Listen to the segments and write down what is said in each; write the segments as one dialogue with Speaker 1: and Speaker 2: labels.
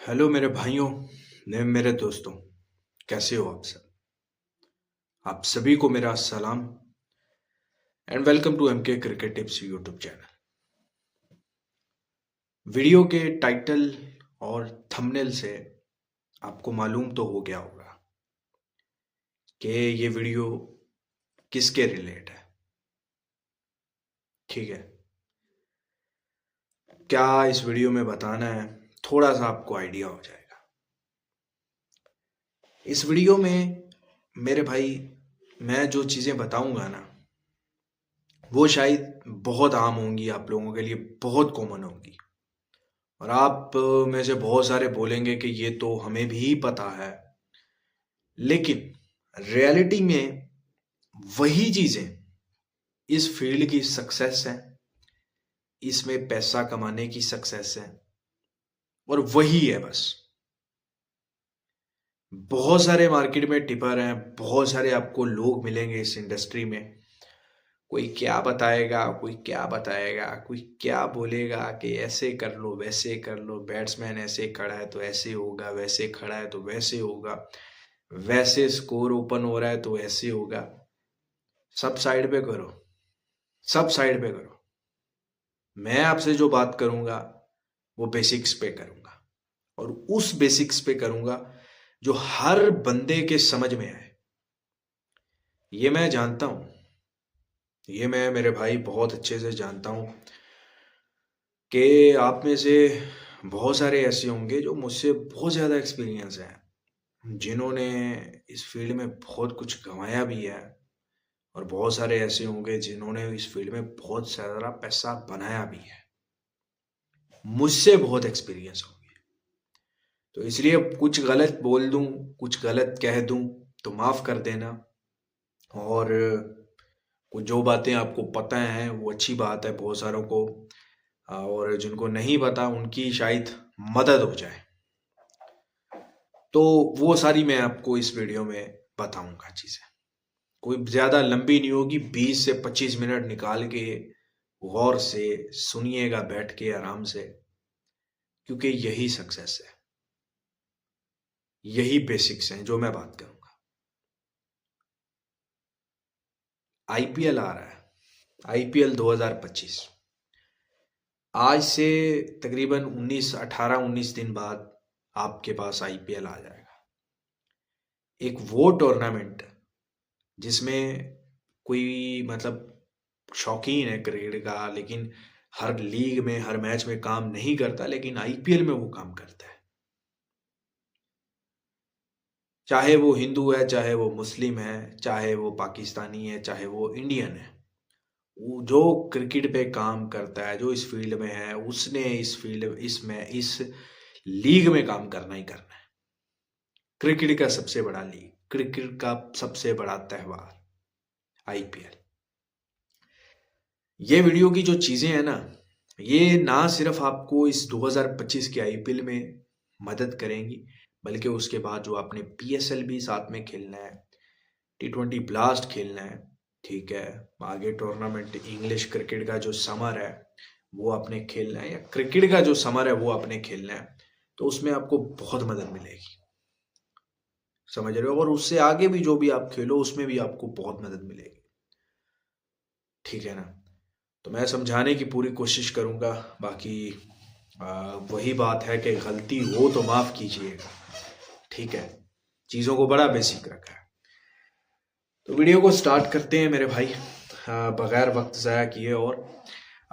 Speaker 1: Hello मेरे भाइयों ने मेरे दोस्तों, कैसे हो आप सब। आप सभी को मेरा सलाम and welcome to MK cricket tips YouTube channel. Video के टाइटल और थंबनेल से आपको मालूम तो हो गया होगा कि ये वीडियो किसके रिलेट है। ठीक है, क्या इस वीडियो में बताना है, थोड़ा सा आपको आइडिया हो जाएगा। इस वीडियो में मेरे भाई मैं जो चीज़ें बताऊंगा ना, वो शायद बहुत आम होंगी, आप लोगों के लिए बहुत कॉमन होंगी। और आप में से बहुत सारे बोलेंगे कि ये तो हमें भी पता है, लेकिन रियलिटी में वही चीजें इस फील्ड की सक्सेस है, इसमें पैसा कमाने की सक्सेस है, और वही है बस। बहुत सारे मार्केट में टिपर हैं, बहुत सारे आपको लोग मिलेंगे इस इंडस्ट्री में। कोई क्या बताएगा, कोई क्या बताएगा, कोई क्या बोलेगा कि ऐसे कर लो वैसे कर लो, बैट्समैन ऐसे खड़ा है तो ऐसे होगा, वैसे खड़ा है तो वैसे होगा, वैसे स्कोर ओपन हो रहा है तो ऐसे होगा। सब साइड पे करो, सब साइड पे करो। मैं आपसे जो बात करूंगा वो बेसिक्स पे करूंगा, और उस बेसिक्स पे करूंगा जो हर बंदे के समझ में आए। ये मैं जानता हूं, ये मैं मेरे भाई बहुत अच्छे से जानता हूं कि आप में से बहुत सारे ऐसे होंगे जो मुझसे बहुत ज़्यादा एक्सपीरियंस है, जिन्होंने इस फील्ड में बहुत कुछ कमाया भी है, और बहुत सारे ऐसे होंगे जिन्होंने इस फील्ड में बहुत सारा पैसा बनाया भी है। मुझसे बहुत एक्सपीरियंस होंगे, तो इसलिए कुछ गलत बोल दूं, कुछ गलत कह दूं तो माफ़ कर देना। और कुछ जो बातें आपको पता हैं वो अच्छी बात है बहुत सारों को, और जिनको नहीं पता उनकी शायद मदद हो जाए। तो वो सारी मैं आपको इस वीडियो में बताऊंगा चीज़ें। कोई ज़्यादा लंबी नहीं होगी, 20 से 25 मिनट निकाल के गौर से सुनिएगा बैठ के आराम से, क्योंकि यही सक्सेस है, यही बेसिक्स हैं जो मैं बात करूंगा। आईपीएल आ रहा है, आईपीएल 2025। आज से तकरीबन 19 दिन बाद आपके पास आईपीएल आ जाएगा। एक वो टूर्नामेंट जिसमें कोई मतलब शौकीन है क्रिकेट का, लेकिन हर लीग में हर मैच में काम नहीं करता, लेकिन आईपीएल में वो काम करता है। चाहे वो हिंदू है, चाहे वो मुस्लिम है, चाहे वो पाकिस्तानी है, चाहे वो इंडियन है, वो जो क्रिकेट पे काम करता है, जो इस फील्ड में है, उसने इस फील्ड इसमें इस लीग में काम करना ही करना है। क्रिकेट का सबसे बड़ा लीग, क्रिकेट का सबसे बड़ा त्योहार आईपीएल। ये वीडियो की जो चीजें हैं ना, ये ना सिर्फ आपको इस 2025 के आईपीएल में मदद करेंगी, बल्कि उसके बाद जो आपने पीएसएल भी साथ में खेलना है, टी20 ब्लास्ट खेलना है, ठीक है, आगे टूर्नामेंट इंग्लिश क्रिकेट का जो समर है वो आपने खेलना है, या क्रिकेट का जो समर है वो आपने खेलना है, तो उसमें आपको बहुत मदद मिलेगी। समझ रहे हो, और उससे आगे भी जो भी आप खेलो उसमें भी आपको बहुत मदद मिलेगी। ठीक है ना। तो मैं समझाने की पूरी कोशिश करूंगा। बाकी वही बात है कि गलती हो तो माफ कीजिएगा। ठीक है, चीज़ों को बड़ा बेसिक रखा है। तो वीडियो को स्टार्ट करते हैं मेरे भाई, बगैर वक्त ज़ाया किए। और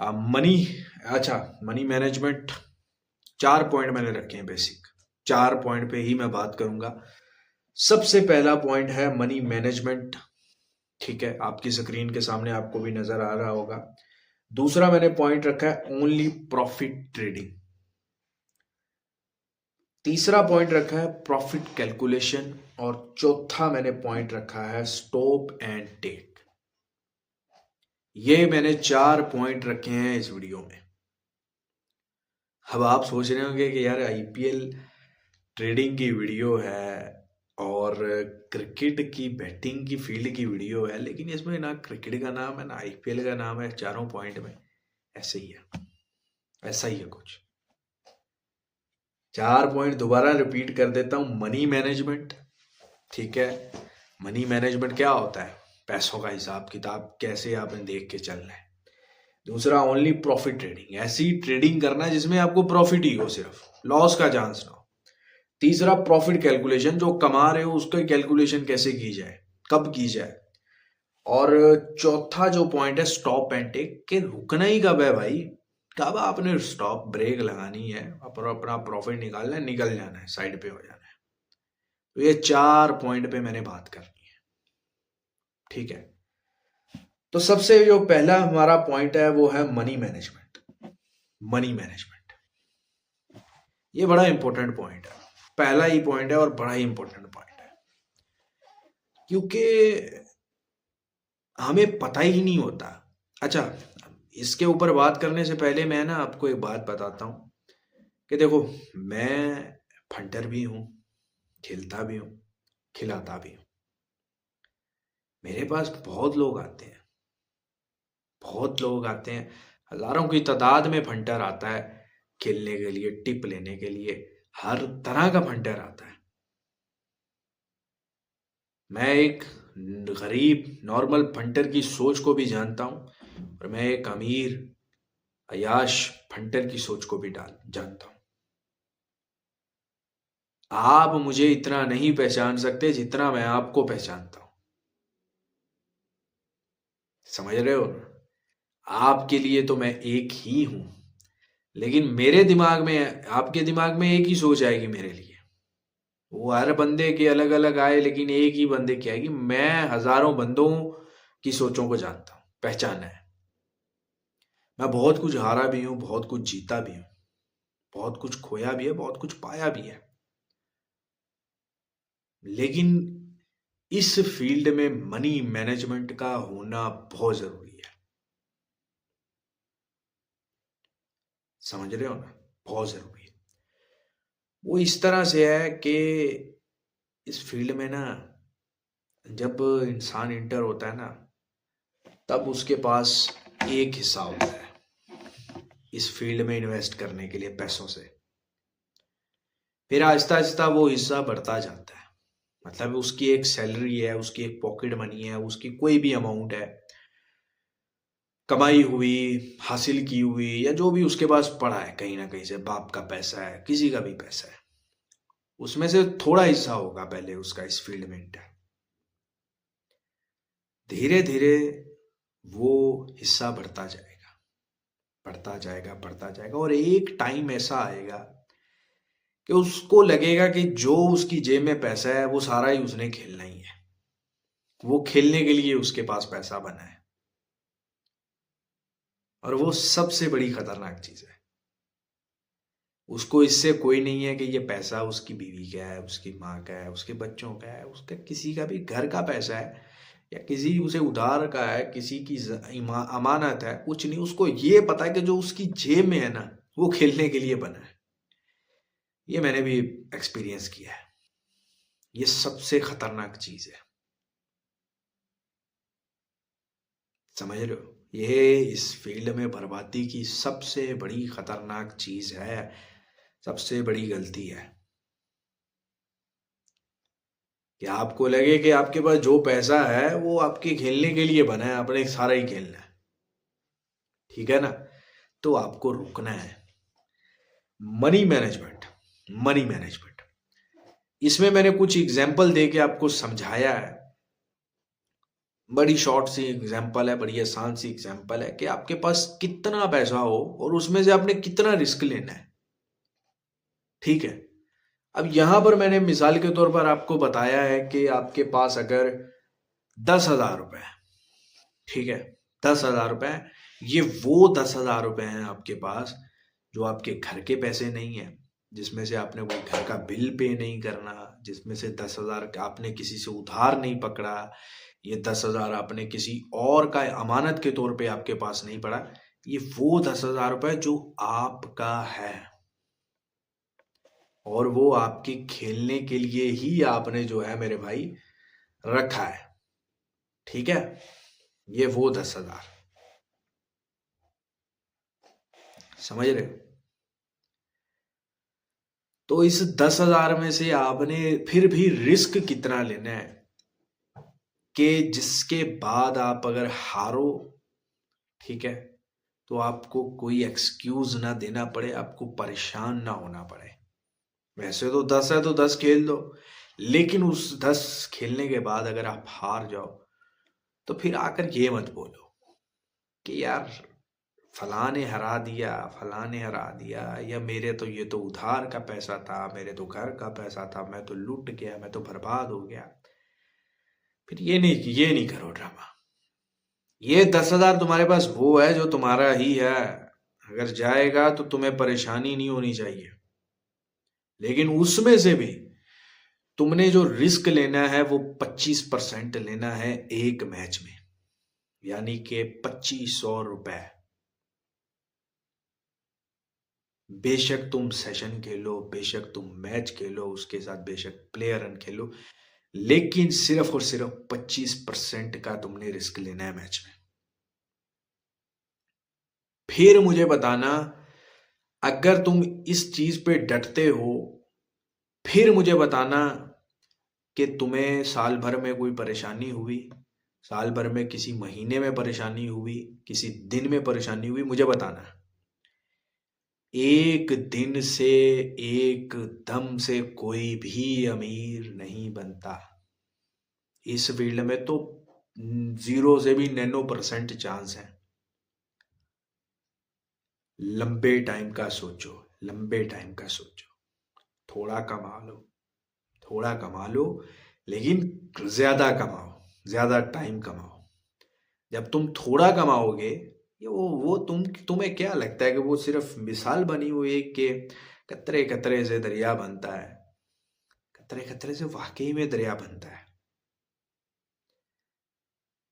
Speaker 1: मनी, अच्छा, मनी मैनेजमेंट 4 पॉइंट मैंने रखे हैं बेसिक, 4 पॉइंट पे ही मैं बात करूंगा। सबसे पहला पॉइंट है मनी मैनेजमेंट। ठीक है, आपकी स्क्रीन के सामने आपको भी नजर आ रहा होगा। दूसरा मैंने पॉइंट रखा है ओनली प्रॉफिट ट्रेडिंग। तीसरा पॉइंट रखा है प्रॉफिट कैलकुलेशन। और चौथा मैंने पॉइंट रखा है स्टॉप एंड टेक। ये मैंने 4 पॉइंट रखे हैं इस वीडियो में। अब आप सोच रहे होंगे कि यार आईपीएल ट्रेडिंग की वीडियो है और क्रिकेट की बैटिंग की फील्ड की वीडियो है, लेकिन इसमें ना क्रिकेट का नाम है ना आईपीएल का नाम है, चारों पॉइंट में ऐसे ही है, ऐसा ही है कुछ। 4 पॉइंट दोबारा रिपीट कर देता हूँ। मनी मैनेजमेंट, ठीक है। मनी मैनेजमेंट क्या होता है? पैसों का हिसाब किताब कैसे आपने देख के चलना है। दूसरा, ओनली प्रॉफिट ट्रेडिंग, ऐसी ट्रेडिंग करना जिसमें आपको प्रॉफिट ही हो, सिर्फ लॉस का चांस ना हो। तीसरा, प्रॉफिट कैलकुलेशन, जो कमा रहे हो उसका कैलकुलेशन कैसे की जाए, कब की जाए। और चौथा जो पॉइंट है, स्टॉप एंड टेक, के रुकना ही कब है भाई, कब आपने स्टॉप ब्रेक लगानी है, अपना प्रॉफिट निकालना है, निकल जाना है, साइड पे हो जाना है। तो ये 4 पॉइंट पे मैंने बात करनी है, ठीक है। तो सबसे जो पहला हमारा पॉइंट है वो है मनी मैनेजमेंट। मनी मैनेजमेंट ये बड़ा इंपॉर्टेंट पॉइंट है, पहला ही पॉइंट है और बड़ा ही इंपॉर्टेंट पॉइंट है, क्योंकि हमें पता ही नहीं होता। अच्छा, इसके ऊपर बात करने से पहले मैं ना आपको एक बात बताता हूँ कि देखो, मैं फंटर भी हूँ, खेलता भी हूँ, खिलाता भी हूँ। मेरे पास बहुत लोग आते हैं, बहुत लोग आते हैं, हजारों की तादाद में फंटर आता है खेलने के लिए, टिप लेने के लिए, हर तरह का फंटर आता है। मैं एक गरीब नॉर्मल फंटर की सोच को भी जानता हूँ, और मैं एक अमीर अयाश फंटर की सोच को भी जानता हूँ। आप मुझे इतना नहीं पहचान सकते जितना मैं आपको पहचानता हूँ, समझ रहे हो ना? आपके लिए तो मैं एक ही हूं, लेकिन मेरे दिमाग में, आपके दिमाग में एक ही सोच आएगी मेरे लिए। वो हर बंदे के अलग अलग आए, लेकिन एक ही बंदे की आएगी। मैं हजारों बंदों की सोचों को जानता हूँ, पहचाना है। मैं बहुत कुछ हारा भी हूँ, बहुत कुछ जीता भी हूँ, बहुत कुछ खोया भी है, बहुत कुछ पाया भी है। लेकिन इस फील्ड में मनी मैनेजमेंट का होना बहुत जरूरी है, समझ रहे हो ना? बहुत जरूरी है। वो इस तरह से है कि इस फील्ड में ना, जब इंसान इंटर होता है ना, तब उसके पास एक हिस्सा होता है इस फील्ड में इन्वेस्ट करने के लिए पैसों से। फिर आहिस्ता आहिस्ता वो हिस्सा बढ़ता जाता है। मतलब उसकी एक सैलरी है, उसकी एक पॉकेट मनी है, उसकी कोई भी अमाउंट है, कमाई हुई, हासिल की हुई, या जो भी उसके पास पड़ा है कहीं ना कहीं से, बाप का पैसा है, किसी का भी पैसा है, उसमें से थोड़ा हिस्सा होगा पहले उसका इस फील्ड में इंटर। धीरे धीरे वो हिस्सा बढ़ता जाएगा, बढ़ता जाएगा, बढ़ता जाएगा, और एक टाइम ऐसा आएगा कि उसको लगेगा कि जो उसकी जेब में पैसा है वो सारा ही उसने खेलना ही है, वो खेलने के लिए उसके पास पैसा बना है। और वो सबसे बड़ी खतरनाक चीज है। उसको इससे कोई नहीं है कि ये पैसा उसकी बीवी का है, उसकी माँ का है, उसके बच्चों का है, उसका किसी का भी घर का पैसा है, या किसी उसे उधार का है, किसी की अमानत है, कुछ नहीं। उसको ये पता है कि जो उसकी जेब में है ना, वो खेलने के लिए बना है। ये मैंने भी एक्सपीरियंस किया है। ये सबसे खतरनाक चीज है, समझ रहे हो? ये इस फील्ड में बर्बादी की सबसे बड़ी खतरनाक चीज है, सबसे बड़ी गलती है। कि आपको लगे कि आपके पास जो पैसा है वो आपके खेलने के लिए बना है, आपने सारा ही खेलना है, ठीक है ना? तो आपको रुकना है। मनी मैनेजमेंट, मनी मैनेजमेंट, इसमें मैंने कुछ एग्जाम्पल दे के आपको समझाया है। बड़ी शॉर्ट सी एग्जाम्पल है, बड़ी आसान सी एग्जाम्पल है कि आपके पास कितना पैसा हो और उसमें से आपने कितना रिस्क लेना है, ठीक है। अब यहां पर मैंने मिसाल के तौर पर आपको बताया है कि आपके पास अगर 10,000 रुपए है, ठीक है, 10,000 रुपए, ये वो 10,000 रुपए हैं आपके पास जो आपके घर के पैसे नहीं है, जिसमें से आपने कोई घर का बिल पे नहीं करना, जिसमें से 10,000 आपने किसी से उधार नहीं पकड़ा, ये 10,000 आपने किसी और का अमानत के तौर पे आपके पास नहीं पड़ा। ये वो 10,000 रुपए जो आपका है, और वो आपके खेलने के लिए ही आपने जो है मेरे भाई रखा है, ठीक है। ये वो 10,000, समझ रहे हो? तो इस 10,000 में से आपने फिर भी रिस्क कितना लेना है कि जिसके बाद आप अगर हारो, ठीक है, तो आपको कोई एक्सक्यूज ना देना पड़े, आपको परेशान ना होना पड़े। वैसे तो 10 है तो 10 खेल दो, लेकिन उस 10 खेलने के बाद अगर आप हार जाओ तो फिर आकर ये मत बोलो कि यार फलां ने हरा दिया, फलां ने हरा दिया, या मेरे तो ये तो उधार का पैसा था, मेरे तो घर का पैसा था, मैं तो लूट गया, मैं तो बर्बाद हो गया। फिर ये नहीं करो ड्रामा। ये 10,000 तुम्हारे पास वो है जो तुम्हारा ही है, अगर जाएगा तो तुम्हें परेशानी नहीं होनी चाहिए। लेकिन उसमें से भी तुमने जो रिस्क लेना है वो 25% लेना है एक मैच में, यानी कि 2500 रुपए। बेशक तुम सेशन खेलो, बेशक तुम मैच खेलो, उसके साथ बेशक प्लेयर रन खेलो, लेकिन सिर्फ और सिर्फ 25% का तुमने रिस्क लेना है मैच में। फिर मुझे बताना, अगर तुम इस चीज पे डटते हो, फिर मुझे बताना कि तुम्हें साल भर में कोई परेशानी हुई, साल भर में किसी महीने में परेशानी हुई, किसी दिन में परेशानी हुई, मुझे बताना। एक दिन से, एक दम से कोई भी अमीर नहीं बनता। इस फील्ड में तो 0 से भी नैनो% चांस है। लंबे टाइम का सोचो, लंबे टाइम का सोचो। थोड़ा कमा लो, थोड़ा कमा लो, लेकिन ज्यादा कमाओ, ज्यादा टाइम कमाओ। जब तुम थोड़ा कमाओगे, ये वो तुम्हें क्या लगता है कि वो सिर्फ मिसाल बनी हुई है कि कतरे कतरे से दरिया बनता है? कतरे कतरे से वाकई में दरिया बनता है।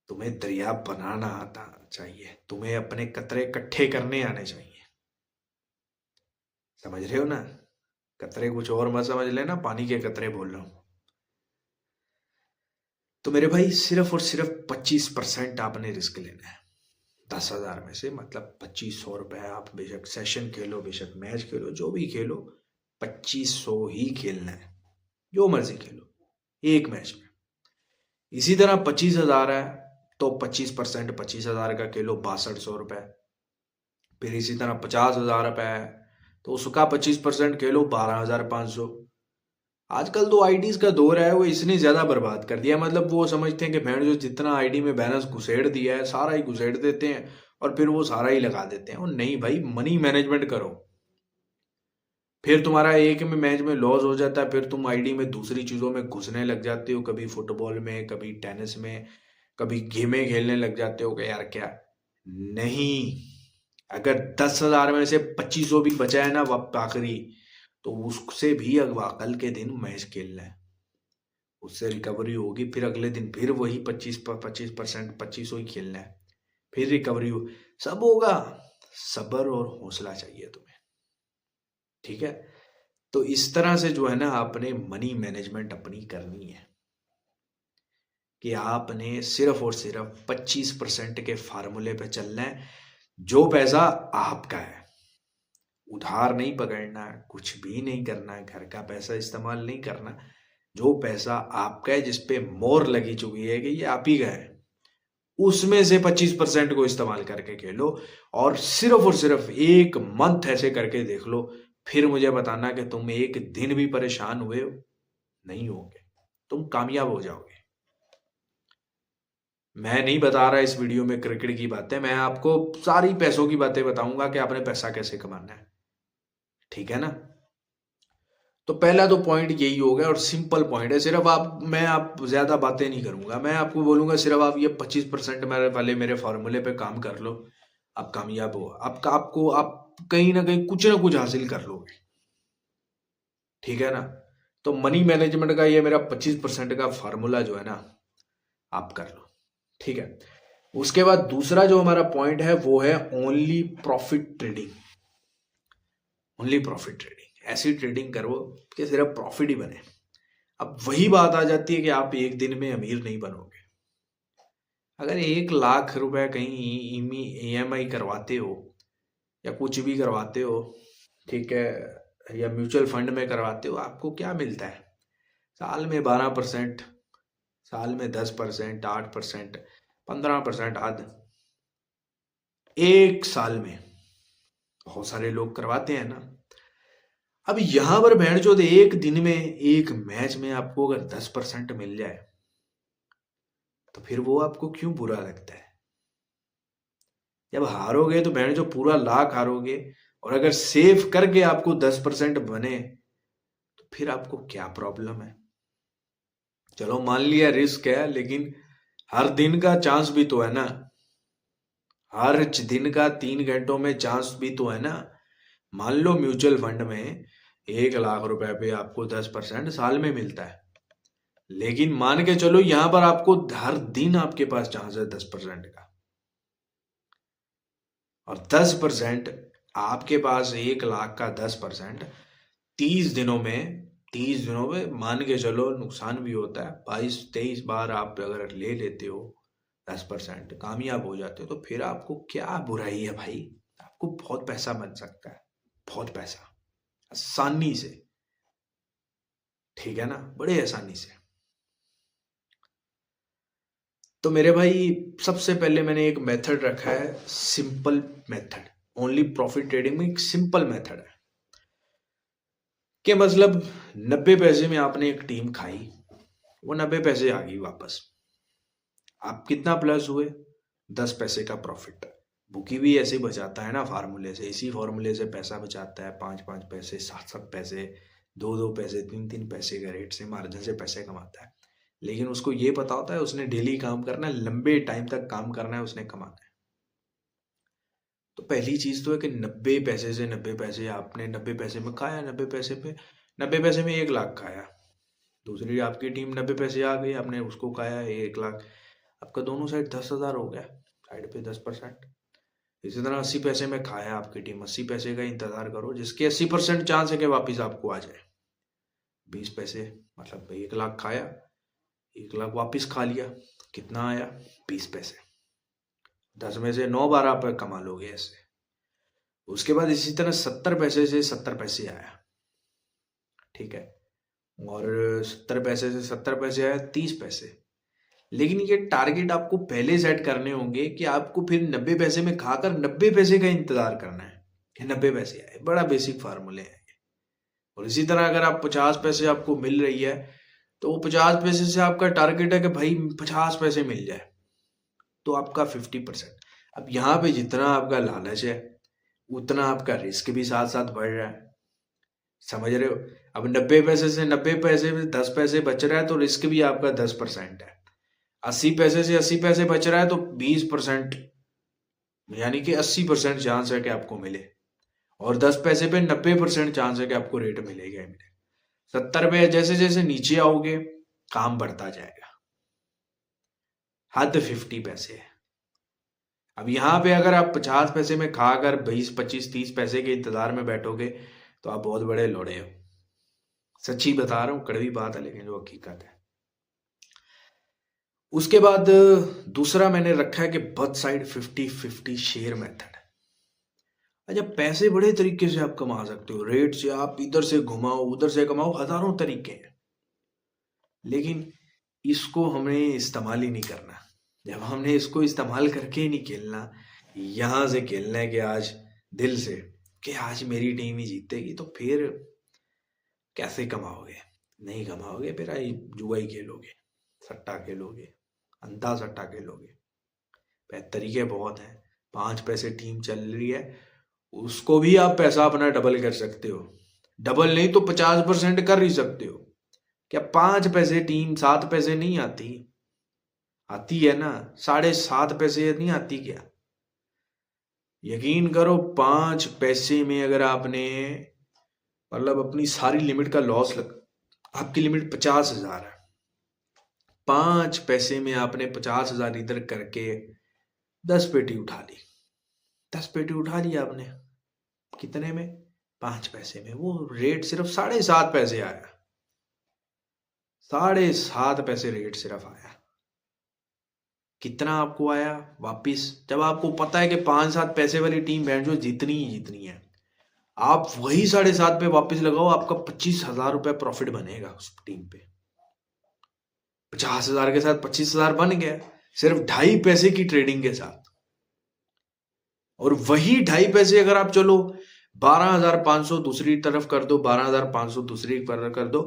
Speaker 1: तुम्हें दरिया बनाना आता चाहिए, तुम्हें अपने कतरे इकट्ठे करने आने चाहिए। समझ रहे हो ना? कतरे कुछ और मत समझ लेना, पानी के कतरे बोल रहा हूं। तो मेरे भाई सिर्फ और सिर्फ 25% आपने रिस्क लेना है 10,000 में से, मतलब 2500 रुपए। आप बेशक सेशन खेलो, बेशक मैच खेलो, जो भी खेलो, 2500 ही खेलना है, जो मर्जी खेलो एक मैच में। इसी तरह 25,000 है तो 25% 25,000 का खेलो 6200 रुपए। फिर इसी तरह 50,000 रुपए है तो उसका 25% खेलो 12,500। आजकल तो आईडीज का दौर है, वो इसने ज्यादा बर्बाद कर दिया, मतलब वो समझते हैं कि भैंड जो जितना आईडी में बैलेंस घुसेड़ दिया है सारा ही घुसेड़ देते हैं और फिर वो सारा ही लगा देते हैं। और नहीं भाई, मनी मैनेजमेंट करो। फिर तुम्हारा एक में मैच में लॉस हो जाता है, फिर तुम आईडी में दूसरी चीजों में घुसने लग जाते हो, कभी फुटबॉल में, कभी टेनिस में, कभी गेमें खेलने लग जाते हो कि यार क्या नहीं। अगर 10,000 में से 2500 भी बचा है ना वक्त आखिरी, तो उससे भी अगवा कल के दिन मैच खेलना है, उससे रिकवरी होगी, फिर अगले दिन फिर वही 25% 2500 ही खेलना है, फिर रिकवरी हो, सब होगा। सब्र और हौसला चाहिए तुम्हें, ठीक है? तो इस तरह से जो है ना, आपने मनी मैनेजमेंट अपनी करनी है कि आपने सिर्फ और सिर्फ 25% के फार्मूले पे चलना है। जो पैसा आपका है, उधार नहीं पकड़ना, कुछ भी नहीं करना, घर का पैसा इस्तेमाल नहीं करना। जो पैसा आपका है, जिसपे मोहर लगी चुकी है कि ये आप ही का है, उसमें से 25% को इस्तेमाल करके खेलो। और सिर्फ एक मंथ ऐसे करके देख लो, फिर मुझे बताना कि तुम एक दिन भी परेशान हुए हो नहीं होगे, तुम कामयाब हो जाओगे। मैं नहीं बता रहा इस वीडियो में क्रिकेट की बातें, मैं आपको सारी पैसों की बातें बताऊंगा कि आपने पैसा कैसे कमाना है, ठीक है ना? तो पहला तो पॉइंट यही हो गया और सिंपल पॉइंट है। सिर्फ आप ज्यादा बातें नहीं करूंगा, मैं आपको बोलूंगा सिर्फ आप ये 25% मेरे वाले मेरे फॉर्मूले पे काम कर लो, आप कामयाब हो। आप कहीं ना कहीं कुछ ना कुछ हासिल कर लोगे, ठीक है ना? तो मनी मैनेजमेंट का ये मेरा 25% का फार्मूला जो है ना, आप कर लो, ठीक है? उसके बाद दूसरा जो हमारा पॉइंट है वो है only profit trading. Only profit trading, ऐसी ट्रेडिंग करो कि सिर्फ प्रॉफिट ही बने। अब वही बात आ जाती है कि आप एक दिन में अमीर नहीं बनोगे। अगर 1 लाख रुपए कहीं EMI करवाते हो या कुछ भी करवाते हो, ठीक है, या म्यूचुअल फंड में करवाते हो, आपको क्या मिलता है? साल में 12%, साल में 10%, 8%, 15% आदि, एक साल में बहुत सारे लोग करवाते हैं ना। अब यहां पर बहन चोद एक दिन में, एक मैच में आपको अगर 10% मिल जाए तो फिर वो आपको क्यों बुरा लगता है? जब हारोगे तो बहन जो पूरा लाख हारोगे, और अगर सेव करके आपको 10% बने तो फिर आपको क्या प्रॉब्लम है? चलो मान लिया रिस्क है, लेकिन हर दिन का चांस भी तो है ना। हर दिन का 3 घंटों में चांस भी तो है ना। मान लो म्यूचुअल फंड में 1 लाख रुपए पे आपको 10% साल में मिलता है, लेकिन मान के चलो यहां पर आपको हर दिन आपके पास चांस है 10% का, और 10% आपके पास 1 लाख का 10%, 30 दिनों में, 30 दिनों में मान के चलो नुकसान भी होता है, 22-23 बार आप अगर ले लेते हो 10%, कामयाब हो जाते हो, तो फिर आपको क्या बुराई है भाई? आपको बहुत पैसा बन सकता है, बहुत पैसा, आसानी से। ठीक है ना, बड़े आसानी से। तो मेरे भाई सबसे पहले मैंने एक मेथड रखा है, simple method. Only profit trading में एक सिंपल मेथड है कि मतलब 90 पैसे में आपने एक टीम खाई, वो 90 पैसे आ गई वापस, आप कितना प्लस हुए? 10 पैसे का प्रॉफिट। बुकी भी ऐसे ही बचाता है ना फार्मूले से, इसी फार्मूले से पैसा बचाता है, 5-5 पैसे, 7-7 पैसे, 2-2 पैसे, 3-3 पैसे के रेट से, मार्जिन से पैसे कमाता है। लेकिन उसको ये पता होता है उसने डेली काम करना है, लंबे टाइम तक काम करना है, उसने कमाना है। तो पहली चीज तो है कि 90 पैसे से 90 पैसे आपने 90 पैसे में खाया, 90 पैसे पे, 90 पैसे में 1 लाख खाया। दूसरी आपकी टीम 90 पैसे आ गई, आपने उसको खाया 1 लाख, आपका दोनों साइड 10,000 हो गया, साइड पे 10%। इसी तरह 80 पैसे में खाया आपकी टीम, 80 पैसे का इंतजार करो जिसके 80% चांस है कि वापिस आपको आ जाए। 20 पैसे, मतलब 1 लाख खाया, 1 लाख वापिस खा लिया, कितना आया? 20 पैसे। 10 में से 9 बार आप कमा लोगे ऐसे। उसके बाद इसी तरह 70 पैसे से 70 पैसे आया, ठीक है, और 70 पैसे से 70 पैसे आया, 30 पैसे। लेकिन ये टारगेट आपको पहले सेट करने होंगे कि आपको फिर 90 पैसे में खाकर 90 पैसे का इंतजार करना है कि 90 पैसे आए। बड़ा बेसिक फार्मूले है। और इसी तरह अगर आप 50 पैसे आपको मिल रही है, तो वो 50 पैसे से आपका टारगेट है कि भाई 50 पैसे मिल जाए, तो आपका 50%। अब यहाँ पे जितना आपका लालच है उतना आपका रिस्क भी साथ साथ बढ़ रहा है, समझ रहे हो? अब 90 पैसे से 90 पैसे में 10 पैसे बच रहा है, तो रिस्क भी आपका 10% है। 80 पैसे से 80 पैसे बच रहा है, तो 20%, यानी कि 80% चांस है कि आपको मिले। और 10 पैसे पे 90% चांस है कि आपको रेट मिलेगा ही मिलेगा। 70 पे जैसे जैसे नीचे आओगे काम बढ़ता जाएगा। हद 50 पैसे है। अब यहाँ पे अगर आप 50 पैसे में खाकर 20-25-30 पैसे के इंतजार में बैठोगे तो आप बहुत बड़े लोड़े हो। सच्ची बता रहा हूँ, कड़वी बात है लेकिन जो हकीकत है। उसके बाद दूसरा मैंने रखा है कि बर्थ साइड 50-50 शेयर मेथड। अच्छा, पैसे बड़े तरीके से आप कमा सकते हो, रेट से आप इधर से घुमाओ उधर से कमाओ, हजारों तरीके हैं, लेकिन इसको हमें इस्तेमाल ही नहीं करना। जब हमने इसको इस्तेमाल करके ही नहीं खेलना, यहां से खेलना है कि आज दिल से कि आज मेरी टीम ही जीतेगी, तो फिर कैसे कमाओगे? नहीं कमाओगे, फिर आई जुआ ही खेलोगे, सट्टा खेलोगे, अंधा सट्टा खेलोगे। तरीके बहुत हैं। 5 पैसे टीम चल रही है, उसको भी आप पैसा अपना डबल कर सकते हो। डबल नहीं तो 50% कर ही सकते हो। क्या 5 पैसे टीम 7 पैसे नहीं आती? आती है ना, 7.5 पैसे नहीं आती क्या? यकीन करो, 5 पैसे में अगर आपने मतलब अपनी सारी लिमिट का लॉस लग, आपकी लिमिट 50,000 है, 5 पैसे में आपने 50,000 इधर करके 10 पेटी उठा ली। 10 पेटी उठा ली आपने, कितने में? 5 पैसे में। वो रेट सिर्फ 7.5 पैसे आया, 7.5 पैसे रेट सिर्फ आया। कितना आपको आया वापिस? जब आपको पता है कि 5-7 पैसे वाली टीम बैठ जो जितनी ही जितनी है, आप वही 7.5 पे वापस लगाओ, आपका 25,000 रुपये प्रॉफिट बनेगा उस टीम पे। 50,000 के साथ 25,000 बन गया, सिर्फ 2.5 पैसे की ट्रेडिंग के साथ। और वही 2.5 पैसे अगर आप चलो 12,500 दूसरी तरफ कर दो, 12,500 दूसरी तरफ कर दो,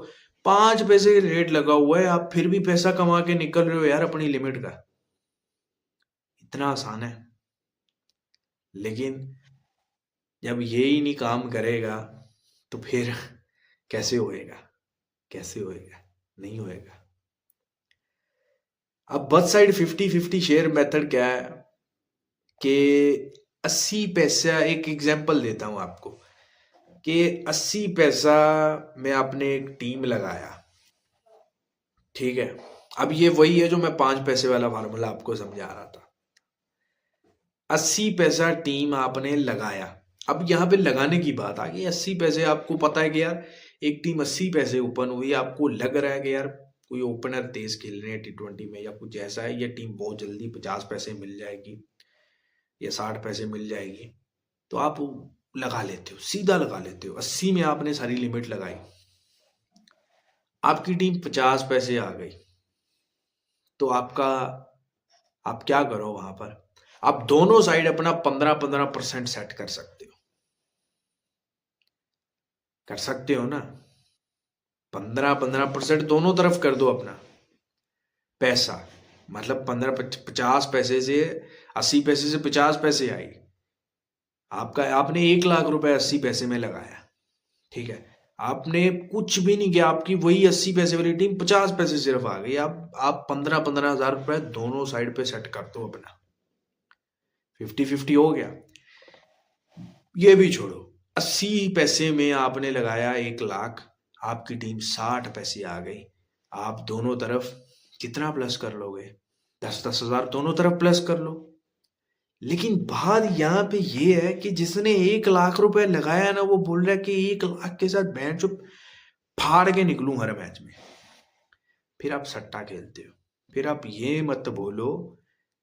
Speaker 1: 5 पैसे रेट लगा हुआ है, आप फिर भी पैसा कमा के निकल रहे हो यार अपनी लिमिट का। इतना आसान है। लेकिन जब ये ही नहीं काम करेगा तो फिर कैसे होएगा? कैसे होएगा? नहीं होएगा। अब बस साइड 50-50 शेयर मेथड क्या है कि 80 पैसा, एक एग्जांपल देता हूं आपको कि 80 पैसा में आपने एक टीम लगाया, ठीक है। अब ये वही है जो मैं 5 पैसे वाला फार्मूला आपको समझा रहा था। 80 पैसा टीम आपने लगाया। अब यहाँ पे लगाने की बात आ गई। 80 पैसे आपको पता है कि यार एक टीम 80 पैसे ओपन हुई, आपको लग रहा है कि यार कोई ओपनर तेज खेल रहे हैं T20 में या कुछ ऐसा है, ये टीम बहुत जल्दी 50 पैसे मिल जाएगी या 60 पैसे मिल जाएगी, तो आप लगा लेते हो, सीधा लगा लेते हो। 80 में आपने सारी लिमिट लगाई, आपकी टीम 50 पैसे आ गई, तो आप क्या करो वहां पर, आप दोनों साइड अपना 15-15% सेट कर सकते हो। कर सकते हो ना? 15-15% दोनों तरफ कर दो अपना पैसा। मतलब 50 पैसे से 80 पैसे से 50 पैसे आई, आपने 1 लाख रुपए 80 पैसे में लगाया, ठीक है। आपने कुछ भी नहीं किया, आपकी वही 80 पैसे वाली टीम 50 पैसे सिर्फ आ गई। आप 15-15 हजार रुपए दोनों साइड पे सेट कर दो अपना, 50-50 हो गया। ये भी छोड़ो, 80 पैसे में आपने लगाया 1 लाख, आपकी टीम 60 पैसे आ गई, आप दोनों तरफ कितना प्लस कर लोगे? 10-10 हजार दोनों तरफ प्लस कर लो। लेकिन बात यहाँ पे ये है कि जिसने 1 लाख रुपए लगाया ना, वो बोल रहा है कि 1 लाख के साथ मैं चुप फाड़ के निकलूं हर मैच में। फिर आप सट्टा खेलते हो। फिर आप ये मत बोलो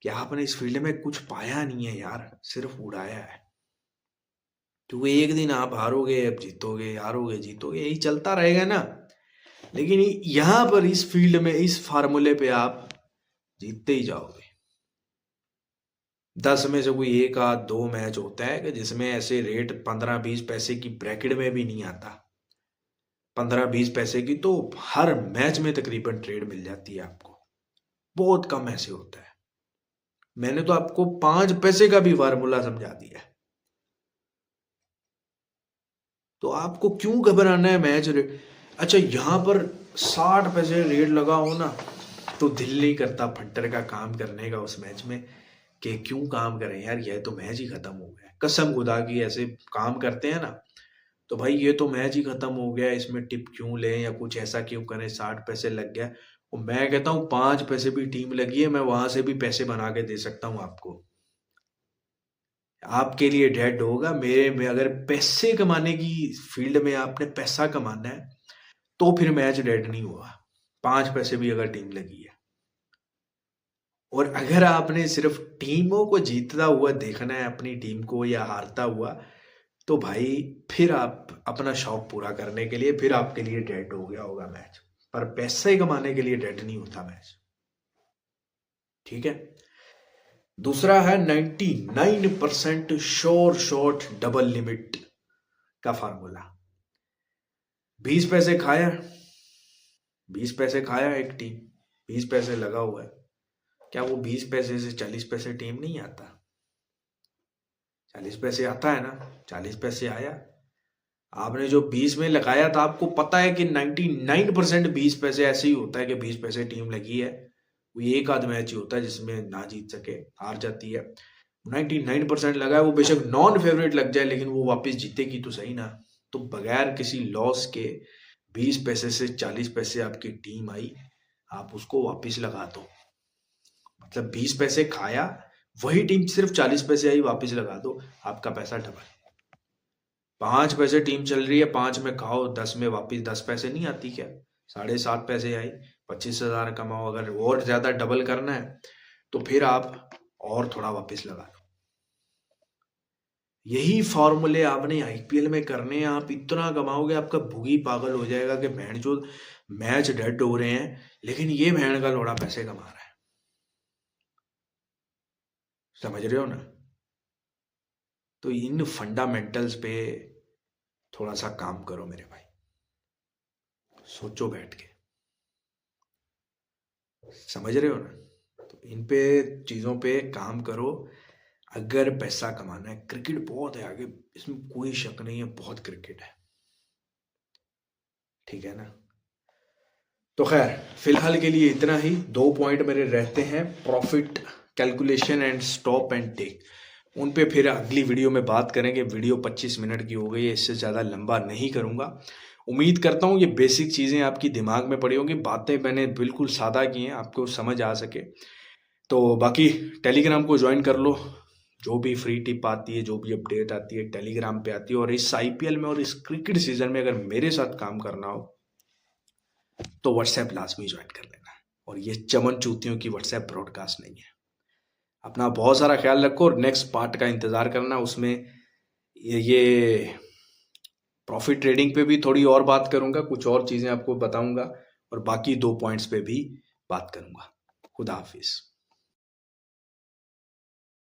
Speaker 1: कि आपने इस फील्ड में कुछ पाया नहीं है यार, सिर्फ उड़ाया है। क्योंकि एक दिन आप हारोगे, अब जीतोगे, हारोगे जीतोगे, यही चलता रहेगा ना। लेकिन यहां पर इस फील्ड में, इस फार्मूले पे आप जीतते ही जाओगे। 10 में से कोई 1 आध 2 मैच होता है कि जिसमें ऐसे रेट 15-20 पैसे की ब्रैकेट में भी नहीं आता। 15-20 पैसे की तो हर मैच में तकरीबन ट्रेड मिल जाती है आपको। बहुत कम ऐसे होता है। मैंने तो आपको 5 पैसे का भी फार्मूला समझा दिया है। तो आपको क्यों घबराना है मैच रेट? अच्छा, यहां पर 60 पैसे रेट लगा हो ना, तो दिल नहीं करता फट्टर का काम करने का उस मैच में कि क्यों काम करें यार, यह तो मैच ही खत्म हो गया। कसम खुदा की ऐसे काम करते हैं ना, तो भाई ये तो मैच ही खत्म हो गया, इसमें टिप क्यों लें या कुछ ऐसा क्यों करें, 60 पैसे लग गया। और मैं कहता हूँ 5 पैसे भी टीम लगी है, मैं वहां से भी पैसे बना के दे सकता हूँ आपको। आपके लिए डेड होगा, मेरे में अगर पैसे कमाने की फील्ड में आपने पैसा कमाना है तो फिर मैच डेड नहीं हुआ, 5 पैसे भी अगर टीम लगी है। और अगर आपने सिर्फ टीमों को जीतता हुआ देखना है, अपनी टीम को, या हारता हुआ, तो भाई फिर आप अपना शौक पूरा करने के लिए फिर आपके लिए डेड हो गया होगा मैच। पर पैसे कमाने के लिए डेड नहीं होता मैच, ठीक है। दूसरा है 99% श्योर शॉट डबल लिमिट का फार्मूला। 20 पैसे खाया, 20 पैसे खाया एक टीम, 20 पैसे लगा हुआ है, क्या वो 20 पैसे से 40 पैसे टीम नहीं आता? 40 पैसे आता है ना। 40 पैसे आया, आपने जो 20 में लगाया था, आपको पता है कि 99% 20 पैसे ऐसे ही होता है कि 20 पैसे टीम लगी है, वो एक आध मैच ही होता है जिसमें ना जीत सके, हार जाती है। 99% लगा है, वो बेशक नॉन फेवरेट लग जाए लेकिन वो वापस जीतेगी तो सही ना। तो बगैर किसी लॉस के 20 पैसे से 40 पैसे आपकी टीम आई, आप उसको वापस लगा दो। मतलब 20 पैसे खाया, वही टीम सिर्फ 40 पैसे आई, वापस लगा दो, आपका पैसा डबल। 5 पैसे टीम चल रही है, 5 में खाओ, 10 में वापस 10 पैसे नहीं आती क्या? 7.5 पैसे आई, 25,000 कमाओ। अगर और ज्यादा डबल करना है तो फिर आप और थोड़ा वापस लगा लो। यही फॉर्मूले आपने आईपीएल में करने हैं, आप इतना कमाओगे, आपका भूगी पागल हो जाएगा कि बहन जो मैच डेड हो रहे हैं लेकिन ये बहन का लोड़ा पैसे कमा रहा है। समझ रहे हो ना? तो इन फंडामेंटल्स पे थोड़ा सा काम करो मेरे भाई, सोचो बैठ के। समझ रहे हो ना? तो इन पे चीज़ों पे काम करो अगर पैसा कमाना है। क्रिकेट बहुत है आगे, इसमें कोई शक नहीं है, बहुत क्रिकेट है, ठीक है ना? तो खैर फिलहाल के लिए इतना ही। 2 पॉइंट मेरे रहते हैं, profit calculation and stop and take. उन पे फिर अगली वीडियो में बात करेंगे। वीडियो 25 मिनट की हो गई है, इससे ज़्यादा लंबा नहीं करूँगा। उम्मीद करता हूँ ये बेसिक चीज़ें आपकी दिमाग में पड़ी होंगी, बातें मैंने बिल्कुल सादा की हैं, आपको समझ आ सके। तो बाकी टेलीग्राम को ज्वाइन कर लो, जो भी फ्री टिप आती है, जो भी अपडेट आती है टेलीग्राम पे आती है। और इस आईपीएल में और इस क्रिकेट सीजन में अगर मेरे साथ काम करना हो तो व्हाट्सएप लाजमी ज्वाइन कर लेना। और ये चमन चूतियों की व्हाट्सएप ब्रॉडकास्ट नहीं है। अपना बहुत सारा ख्याल रखो और नेक्स्ट पार्ट का इंतज़ार करना। उसमें ये प्रॉफिट ट्रेडिंग पे भी थोड़ी और बात करूंगा, कुछ और चीज़ें आपको बताऊंगा और बाकी 2 पॉइंट्स पे भी बात करूंगा। खुदा हाफिज़।